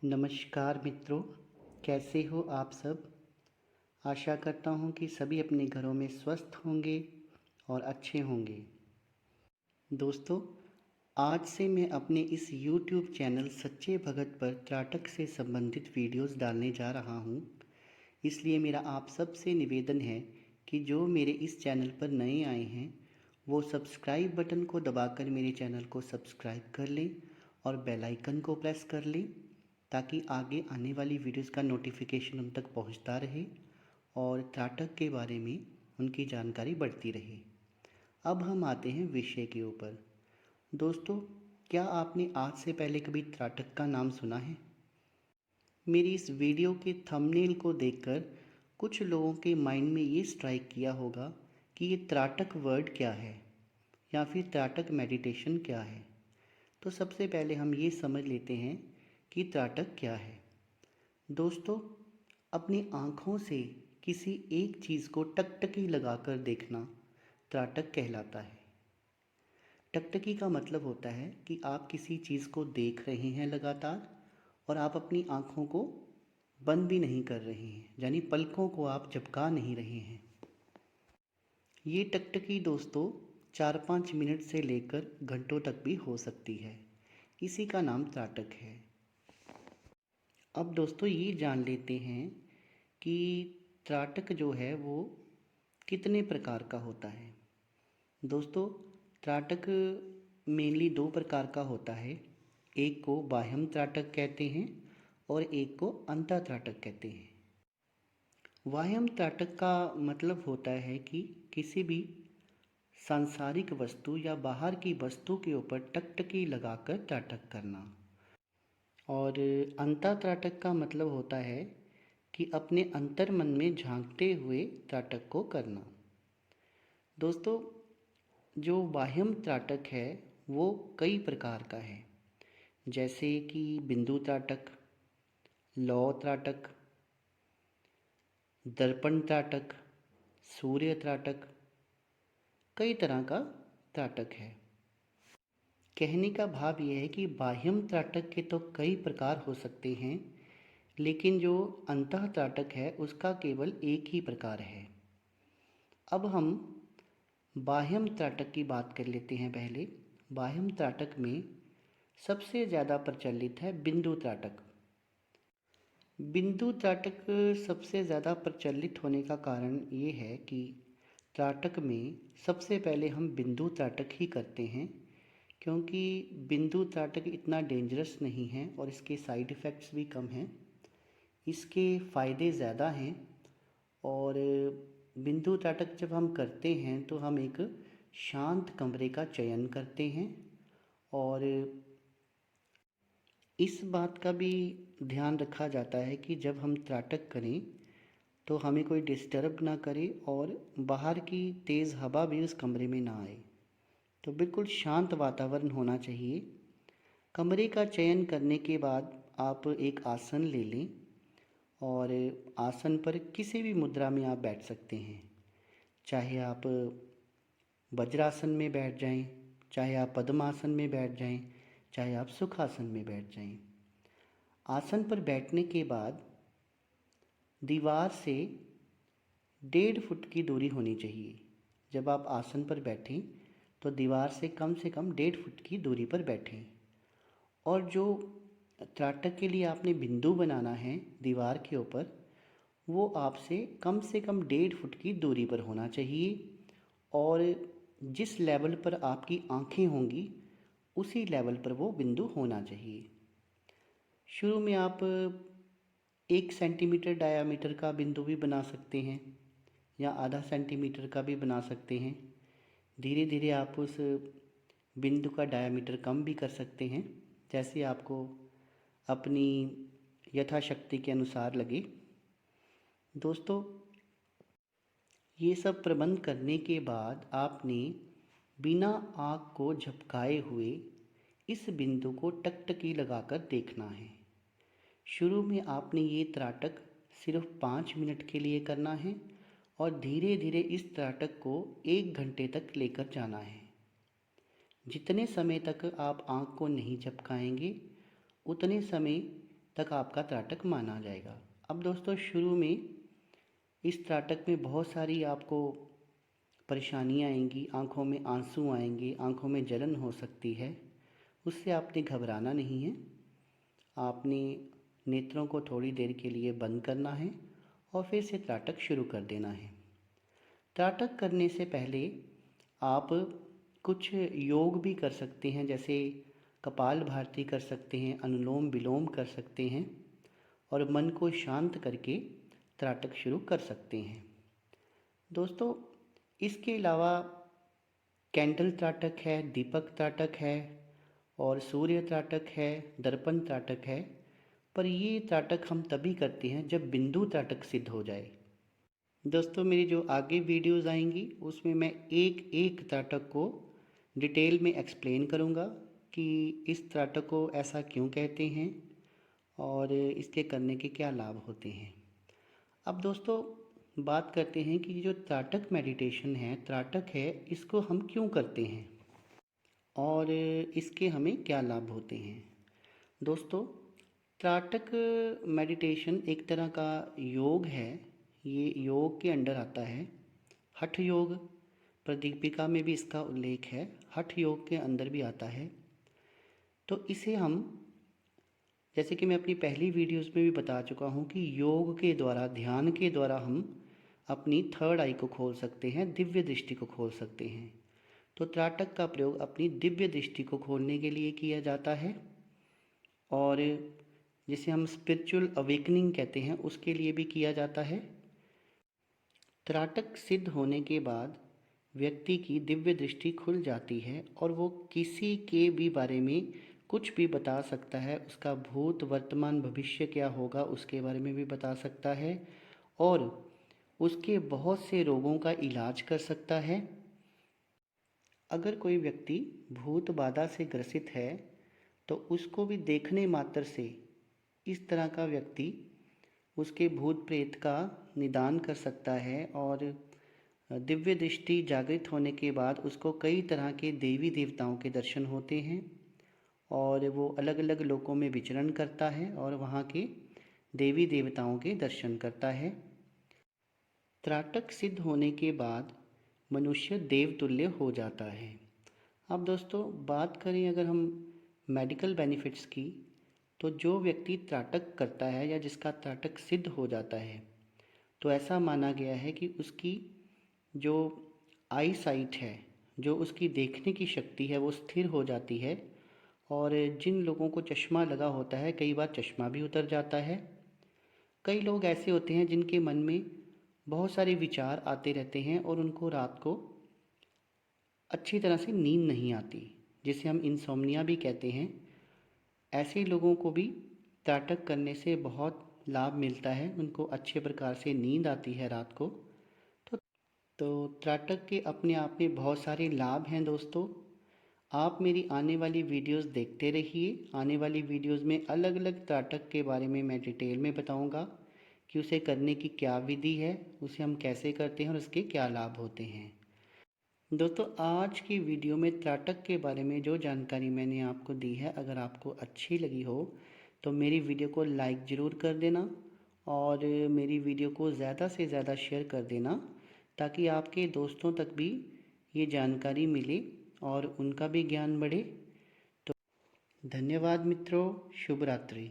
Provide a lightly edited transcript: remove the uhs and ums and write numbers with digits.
नमस्कार मित्रों, कैसे हो आप सब। आशा करता हूँ कि सभी अपने घरों में स्वस्थ होंगे और अच्छे होंगे। दोस्तों, आज से मैं अपने इस YouTube चैनल सच्चे भगत पर त्राटक से संबंधित वीडियोस डालने जा रहा हूँ। इसलिए मेरा आप सब से निवेदन है कि जो मेरे इस चैनल पर नए आए हैं वो सब्सक्राइब बटन को दबाकर मेरे चैनल को सब्सक्राइब कर लें और बेल आइकन को प्रेस कर लें ताकि आगे आने वाली वीडियोस का नोटिफिकेशन उन तक पहुंचता रहे और त्राटक के बारे में उनकी जानकारी बढ़ती रहे। अब हम आते हैं विषय के ऊपर। दोस्तों, क्या आपने आज से पहले कभी त्राटक का नाम सुना है? मेरी इस वीडियो के थंबनेल को देखकर कुछ लोगों के माइंड में ये स्ट्राइक किया होगा कि ये त्राटक वर्ड क्या है या फिर त्राटक मेडिटेशन क्या है। तो सबसे पहले हम ये समझ लेते हैं कि त्राटक क्या है। दोस्तों, अपनी आँखों से किसी एक चीज़ को टकटकी लगाकर देखना त्राटक कहलाता है। टकटकी का मतलब होता है कि आप किसी चीज़ को देख रहे हैं लगातार और आप अपनी आँखों को बंद भी नहीं कर रहे हैं, यानी पलकों को आप झपका नहीं रहे हैं। ये टकटकी दोस्तों 4-5 मिनट से लेकर घंटों तक भी हो सकती है। इसी का नाम त्राटक है। अब दोस्तों ये जान लेते हैं कि त्राटक जो है वो कितने प्रकार का होता है। दोस्तों, त्राटक मेनली 2 प्रकार का होता है। एक को बाह्यम त्राटक कहते हैं और एक को अंतः त्राटक कहते हैं। बाह्यम त्राटक का मतलब होता है कि किसी भी सांसारिक वस्तु या बाहर की वस्तु के ऊपर टकटकी लगाकर त्राटक करना। और अंतः त्राटक का मतलब होता है कि अपने अंतर मन में झांकते हुए त्राटक को करना। दोस्तों, जो बाह्यम त्राटक है वो कई प्रकार का है, जैसे कि बिंदु त्राटक, लौ त्राटक, दर्पण त्राटक, सूर्य त्राटक, कई तरह का त्राटक है। कहने का भाव यह है कि बाह्यम त्राटक के तो कई प्रकार हो सकते हैं, लेकिन जो अंतः त्राटक है उसका केवल एक ही प्रकार है। अब हम बाह्यम त्राटक की बात कर लेते हैं। पहले बाह्यम त्राटक में सबसे ज़्यादा प्रचलित है बिंदु त्राटक। बिंदु त्राटक सबसे ज़्यादा प्रचलित होने का कारण ये है कि त्राटक में सबसे पहले हम बिंदु त्राटक ही करते हैं, क्योंकि बिंदु त्राटक इतना डेंजरस नहीं है और इसके साइड इफ़ेक्ट्स भी कम हैं। इसके फ़ायदे ज़्यादा हैं और बिंदु त्राटक जब हम करते हैं तो हम एक शांत कमरे का चयन करते हैं और इस बात का भी ध्यान रखा जाता है कि जब हम त्राटक करें तो हमें कोई डिस्टर्ब ना करे और बाहर की तेज़ हवा भी उस कमरे में ना आए। तो बिल्कुल शांत वातावरण होना चाहिए। कमरे का चयन करने के बाद आप एक आसन ले लें और आसन पर किसी भी मुद्रा में आप बैठ सकते हैं। चाहे आप वज्रासन में बैठ जाएं, चाहे आप पद्मासन में बैठ जाएं, चाहे आप सुखासन में बैठ जाएं। आसन पर बैठने के बाद दीवार से 1.5 फुट की दूरी होनी चाहिए। जब आप आसन पर बैठें तो दीवार से कम 1.5 फुट की दूरी पर बैठें और जो त्राटक के लिए आपने बिंदु बनाना है दीवार के ऊपर, वो आपसे कम 1.5 फुट की दूरी पर होना चाहिए और जिस लेवल पर आपकी आँखें होंगी उसी लेवल पर वो बिंदु होना चाहिए। शुरू में आप 1 सेंटीमीटर डायामीटर का बिंदु भी बना सकते हैं या आधा सेंटीमीटर का भी बना सकते हैं। धीरे धीरे आप उस बिंदु का डायामीटर कम भी कर सकते हैं, जैसे आपको अपनी यथाशक्ति के अनुसार लगे। दोस्तों, ये सब प्रबंध करने के बाद आपने बिना आँख को झपकाए हुए इस बिंदु को टकटकी लगाकर देखना है। शुरू में आपने ये त्राटक सिर्फ 5 मिनट के लिए करना है और धीरे धीरे इस त्राटक को 1 घंटे तक लेकर जाना है। जितने समय तक आप आँख को नहीं झपकाएंगे उतने समय तक आपका त्राटक माना जाएगा। अब दोस्तों शुरू में इस त्राटक में बहुत सारी आपको परेशानियाँ आएंगी, आँखों में आंसू आएंगे, आँखों में जलन हो सकती है। उससे आपने घबराना नहीं है। आपने नेत्रों को थोड़ी देर के लिए बंद करना है और फिर से त्राटक शुरू कर देना है। त्राटक करने से पहले आप कुछ योग भी कर सकते हैं, जैसे कपालभाति कर सकते हैं, अनुलोम विलोम कर सकते हैं और मन को शांत करके त्राटक शुरू कर सकते हैं। दोस्तों इसके अलावा कैंडल त्राटक है, दीपक त्राटक है और सूर्य त्राटक है, दर्पण त्राटक है। पर ये त्राटक हम तभी करते हैं जब बिंदु त्राटक सिद्ध हो जाए। दोस्तों मेरी जो आगे वीडियोस आएंगी उसमें मैं एक एक त्राटक को डिटेल में एक्सप्लेन करूँगा कि इस त्राटक को ऐसा क्यों कहते हैं और इसके करने के क्या लाभ होते हैं। अब दोस्तों बात करते हैं कि जो त्राटक मेडिटेशन है, त्राटक है, इसको हम क्यों करते हैं और इसके हमें क्या लाभ होते हैं। दोस्तों त्राटक मेडिटेशन एक तरह का योग है। ये योग के अंडर आता है। हठ योग प्रदीपिका में भी इसका उल्लेख है, हठ योग के अंदर भी आता है। तो इसे हम, जैसे कि मैं अपनी पहली वीडियोस में भी बता चुका हूँ कि योग के द्वारा, ध्यान के द्वारा हम अपनी थर्ड आई को खोल सकते हैं, दिव्य दृष्टि को खोल सकते हैं। तो त्राटक का प्रयोग अपनी दिव्य दृष्टि को खोलने के लिए किया जाता है और जिसे हम स्पिरिचुअल अवेकनिंग कहते हैं उसके लिए भी किया जाता है। त्राटक सिद्ध होने के बाद व्यक्ति की दिव्य दृष्टि खुल जाती है और वो किसी के भी बारे में कुछ भी बता सकता है। उसका भूत वर्तमान भविष्य क्या होगा उसके बारे में भी बता सकता है और उसके बहुत से रोगों का इलाज कर सकता है। अगर कोई व्यक्ति भूत बाधा से ग्रसित है तो उसको भी देखने मात्र से इस तरह का व्यक्ति उसके भूत प्रेत का निदान कर सकता है और दिव्य दृष्टि जागृत होने के बाद उसको कई तरह के देवी देवताओं के दर्शन होते हैं और वो अलग अलग लोकों में विचरण करता है और वहाँ के देवी देवताओं के दर्शन करता है। त्राटक सिद्ध होने के बाद मनुष्य देवतुल्य हो जाता है। अब दोस्तों बात करें अगर हम मेडिकल बेनिफिट्स की, तो जो व्यक्ति त्राटक करता है या जिसका त्राटक सिद्ध हो जाता है तो ऐसा माना गया है कि उसकी जो आई साइट है, जो उसकी देखने की शक्ति है, वो स्थिर हो जाती है और जिन लोगों को चश्मा लगा होता है कई बार चश्मा भी उतर जाता है। कई लोग ऐसे होते हैं जिनके मन में बहुत सारे विचार आते रहते हैं और उनको रात को अच्छी तरह से नींद नहीं आती, जिसे हम इंसोम्निया भी कहते हैं। ऐसे लोगों को भी त्राटक करने से बहुत लाभ मिलता है, उनको अच्छे प्रकार से नींद आती है रात को। तो त्राटक के अपने आप में बहुत सारे लाभ हैं दोस्तों। आप मेरी आने वाली वीडियोस देखते रहिए। आने वाली वीडियोस में अलग अलग त्राटक के बारे में मैं डिटेल में बताऊंगा कि उसे करने की क्या विधि है, उसे हम कैसे करते हैं और उसके क्या लाभ होते हैं। दोस्तों आज की वीडियो में त्राटक के बारे में जो जानकारी मैंने आपको दी है, अगर आपको अच्छी लगी हो तो मेरी वीडियो को लाइक ज़रूर कर देना और मेरी वीडियो को ज़्यादा से ज़्यादा शेयर कर देना ताकि आपके दोस्तों तक भी ये जानकारी मिले और उनका भी ज्ञान बढ़े। तो धन्यवाद मित्रों, शुभ रात्रि।